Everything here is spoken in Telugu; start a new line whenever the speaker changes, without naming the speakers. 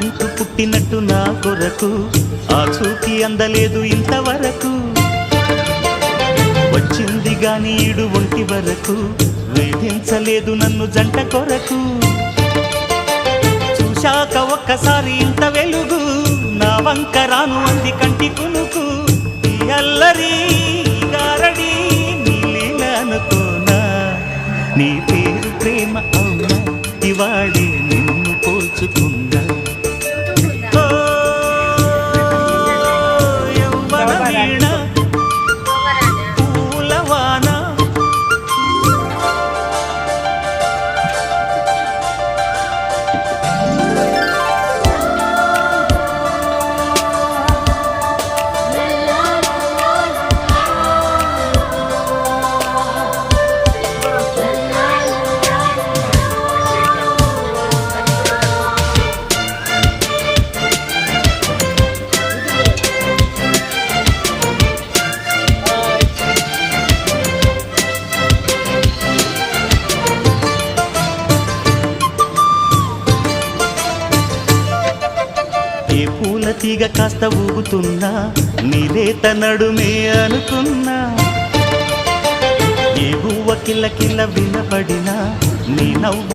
నువ్వంటూ పుట్టినట్టు నా కొరకు ఆ చూకి అందలేదు ఇంతవరకు వచ్చింది గాని ఈడు ఒంటి వరకు వేధించలేదు నన్ను జంట కొరకు చూశాక ఒక్కసారి ఇంత వెలుగు నా వంక రాను అంది కంటి కునుకు ఈ అల్లరి గారడి నీలీల అనుకోనా నీ పేరు ప్రేమ అవునా ఇవాడే నిన్ను పోల్చుకున్నా ఏ పూల తీగ కాస్త ఊగుతున్నా నీలేత నడుమే అనుకున్నా ఏ గువ్వ కిల్ల కిల్ల వినపడినా నీ నవ్వు